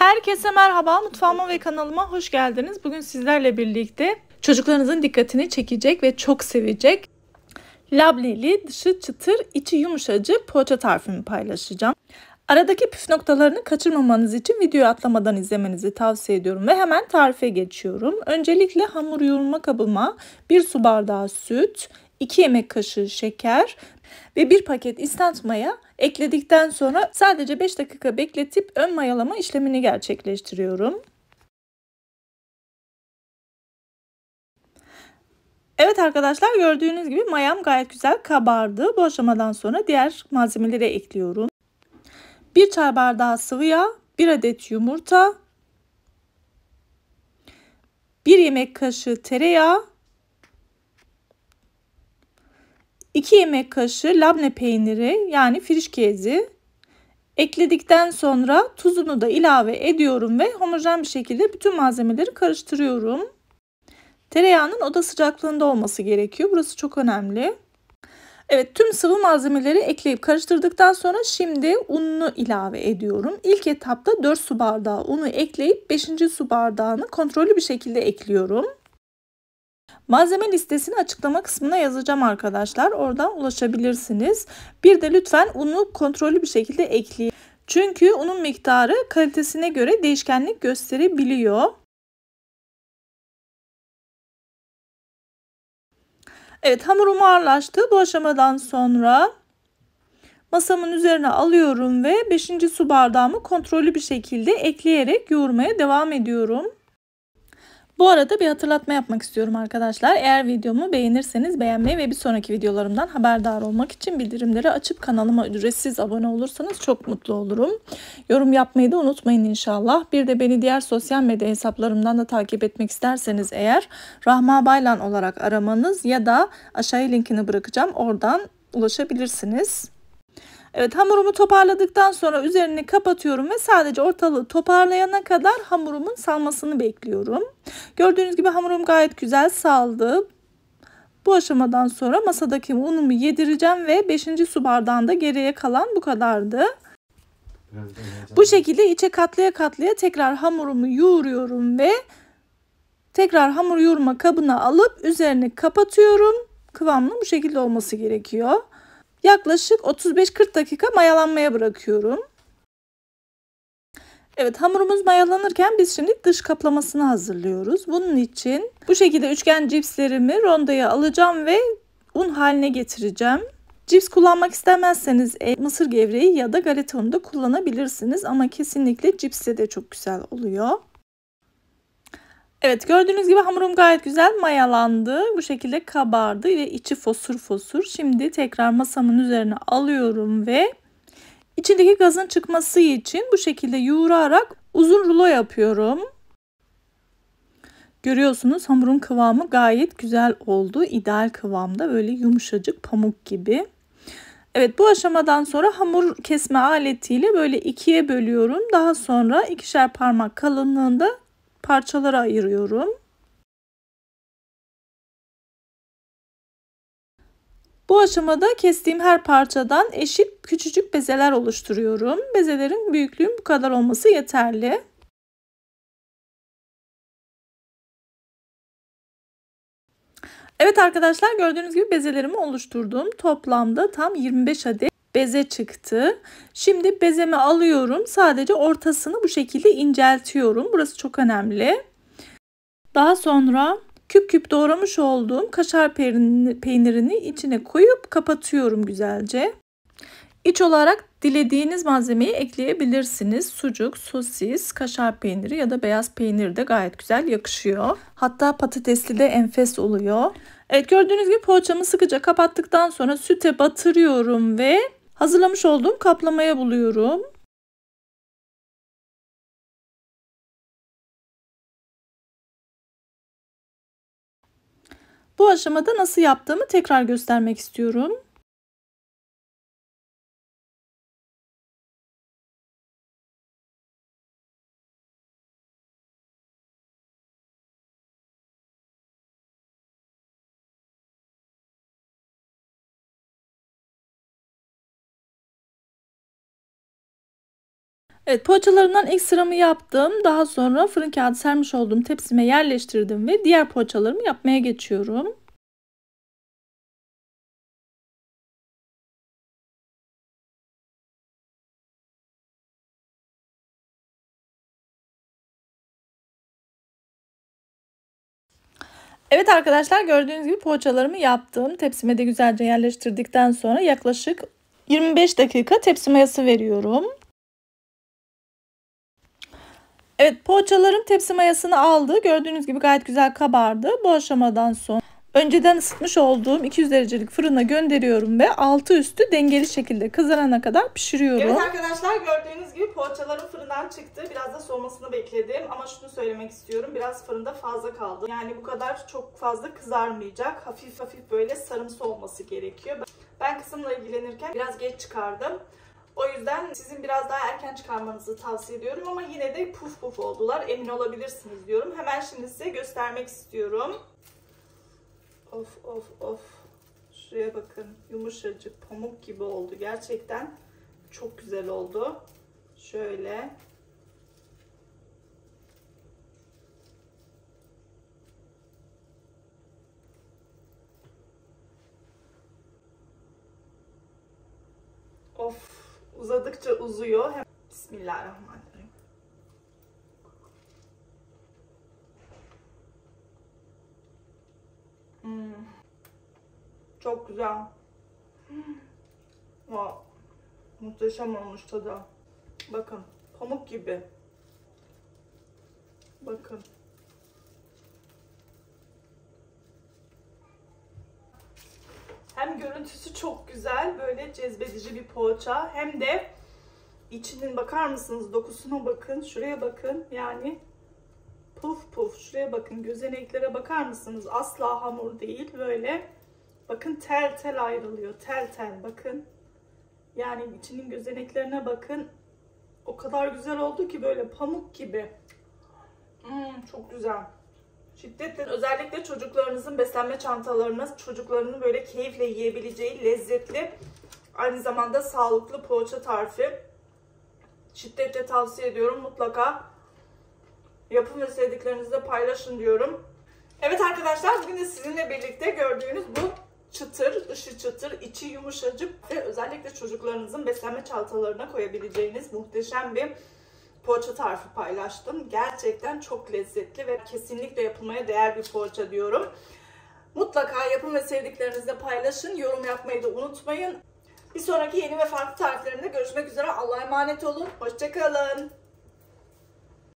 Herkese merhaba, mutfağıma ve kanalıma hoş geldiniz. Bugün sizlerle birlikte çocuklarınızın dikkatini çekecek ve çok sevecek lableli, dışı çıtır, içi yumuşacık poğaça tarifimi paylaşacağım. Aradaki püf noktalarını kaçırmamanız için videoyu atlamadan izlemenizi tavsiye ediyorum ve hemen tarife geçiyorum. Öncelikle hamur yoğurma kabıma 1 su bardağı süt, 2 yemek kaşığı şeker ve 1 paket instant maya ekledikten sonra sadece 5 dakika bekletip ön mayalama işlemini gerçekleştiriyorum. Evet arkadaşlar, gördüğünüz gibi mayam gayet güzel kabardı. Bu aşamadan sonra diğer malzemeleri ekliyorum. 1 çay bardağı sıvı yağ, 1 adet yumurta, 1 yemek kaşığı tereyağı, 2 yemek kaşığı labne peyniri yani frişkezi ekledikten sonra tuzunu da ilave ediyorum ve homojen bir şekilde bütün malzemeleri karıştırıyorum. Tereyağının oda sıcaklığında olması gerekiyor. Burası çok önemli. Evet, tüm sıvı malzemeleri ekleyip karıştırdıktan sonra şimdi ununu ilave ediyorum. İlk etapta 4 su bardağı unu ekleyip 5. su bardağını kontrollü bir şekilde ekliyorum. Malzeme listesini açıklama kısmına yazacağım arkadaşlar. Oradan ulaşabilirsiniz. Bir de lütfen unu kontrollü bir şekilde ekleyin. Çünkü unun miktarı kalitesine göre değişkenlik gösterebiliyor. Evet, hamurum ağırlaştı. Bu aşamadan sonra masamın üzerine alıyorum ve 5. su bardağımı kontrollü bir şekilde ekleyerek yoğurmaya devam ediyorum. Bu arada bir hatırlatma yapmak istiyorum arkadaşlar. Eğer videomu beğenirseniz beğenmeyi ve bir sonraki videolarımdan haberdar olmak için bildirimleri açıp kanalıma ücretsiz abone olursanız çok mutlu olurum. Yorum yapmayı da unutmayın inşallah. Bir de beni diğer sosyal medya hesaplarımdan da takip etmek isterseniz eğer Rahma Baylan olarak aramanız ya da aşağıya linkini bırakacağım. Oradan ulaşabilirsiniz. Evet, hamurumu toparladıktan sonra üzerini kapatıyorum ve sadece ortalığı toparlayana kadar hamurumun salmasını bekliyorum. Gördüğünüz gibi hamurum gayet güzel saldı. Bu aşamadan sonra masadaki unumu yedireceğim ve 5. su bardağında geriye kalan bu kadardı. Bu şekilde içe katlaya katlaya tekrar hamurumu yoğuruyorum ve tekrar hamur yoğurma kabına alıp üzerini kapatıyorum. Kıvamının bu şekilde olması gerekiyor. Yaklaşık 35-40 dakika mayalanmaya bırakıyorum. Evet, hamurumuz mayalanırken biz şimdi dış kaplamasını hazırlıyoruz. Bunun için bu şekilde üçgen cipslerimi rondoya alacağım ve un haline getireceğim. Cips kullanmak istemezseniz mısır gevreği ya da galeta unu da kullanabilirsiniz. Ama kesinlikle cipsle de çok güzel oluyor. Evet, gördüğünüz gibi hamurum gayet güzel mayalandı. Bu şekilde kabardı ve içi fosur fosur. Şimdi tekrar masamın üzerine alıyorum ve içindeki gazın çıkması için bu şekilde yoğurarak uzun rulo yapıyorum. Görüyorsunuz, hamurun kıvamı gayet güzel oldu. İdeal kıvamda, böyle yumuşacık pamuk gibi. Evet, bu aşamadan sonra hamur kesme aletiyle böyle ikiye bölüyorum. Daha sonra ikişer parmak kalınlığında parçalara ayırıyorum. Bu aşamada kestiğim her parçadan eşit küçücük bezeler oluşturuyorum. Bezelerin büyüklüğü bu kadar olması yeterli. Evet arkadaşlar, gördüğünüz gibi bezelerimi oluşturdum. Toplamda tam 25 adet beze çıktı. Şimdi bezemi alıyorum. Sadece ortasını bu şekilde inceltiyorum. Burası çok önemli. Daha sonra küp küp doğramış olduğum kaşar peynirini içine koyup kapatıyorum güzelce. İç olarak dilediğiniz malzemeyi ekleyebilirsiniz. Sucuk, sosis, kaşar peyniri ya da beyaz peynir de gayet güzel yakışıyor. Hatta patatesli de enfes oluyor. Evet, gördüğünüz gibi poğaçamı sıkıca kapattıktan sonra süte batırıyorum ve hazırlamış olduğum kaplamaya buluyorum. Bu aşamada nasıl yaptığımı tekrar göstermek istiyorum. Evet, poğaçalarımdan ilk sıramı yaptım. Daha sonra fırın kağıdı sermiş olduğum tepsime yerleştirdim ve diğer poğaçalarımı yapmaya geçiyorum. Evet arkadaşlar, gördüğünüz gibi poğaçalarımı yaptım. Tepsime de güzelce yerleştirdikten sonra yaklaşık 25 dakika tepsi mayası veriyorum. Evet, poğaçalarım tepsi mayasını aldı. Gördüğünüz gibi gayet güzel kabardı. Bu aşamadan sonra önceden ısıtmış olduğum 200 derecelik fırına gönderiyorum ve altı üstü dengeli şekilde kızarana kadar pişiriyorum. Evet arkadaşlar, gördüğünüz gibi poğaçalarım fırından çıktı. Biraz da soğumasını bekledim ama şunu söylemek istiyorum. Biraz fırında fazla kaldı. Yani bu kadar çok fazla kızarmayacak. Hafif hafif böyle sarımsı olması gerekiyor. Ben kısımla ilgilenirken biraz geç çıkardım. O yüzden sizin biraz daha erken çıkarmanızı tavsiye ediyorum ama yine de puf puf oldular. Emin olabilirsiniz diyorum. Hemen şimdi size göstermek istiyorum. Of of of. Şuraya bakın. Yumuşacık, pamuk gibi oldu. Gerçekten çok güzel oldu. Şöyle. Of. Uzadıkça uzuyor. Bismillahirrahmanirrahim. Çok güzel. Wow. Muhteşem olmuş tadı. Bakın. Pamuk gibi. Bakın. Hem görüntüsü çok güzel. Böyle cezbedici bir poğaça. Hem de içinin, bakar mısınız? Dokusuna bakın. Şuraya bakın. Yani puf puf. Şuraya bakın. Gözeneklere bakar mısınız? Asla hamur değil. Böyle. Bakın tel tel ayrılıyor. Tel tel. Bakın. Yani içinin gözeneklerine bakın. O kadar güzel oldu ki böyle pamuk gibi. Çok güzel. Şiddetle, özellikle çocuklarınızın beslenme çantalarına, çocuklarının böyle keyifle yiyebileceği lezzetli, aynı zamanda sağlıklı poğaça tarifi. Şiddetle tavsiye ediyorum. Mutlaka yapın ve sevdiklerinizle paylaşın diyorum. Evet arkadaşlar, bugün de sizinle birlikte gördüğünüz bu çıtır, dışı çıtır, içi yumuşacık ve özellikle çocuklarınızın beslenme çantalarına koyabileceğiniz muhteşem bir poğaça tarifi paylaştım. Gerçekten çok lezzetli ve kesinlikle yapılmaya değer bir poğaça diyorum. Mutlaka yapın ve sevdiklerinizle paylaşın. Yorum yapmayı da unutmayın. Bir sonraki yeni ve farklı tariflerimde görüşmek üzere. Allah'a emanet olun. Hoşça kalın.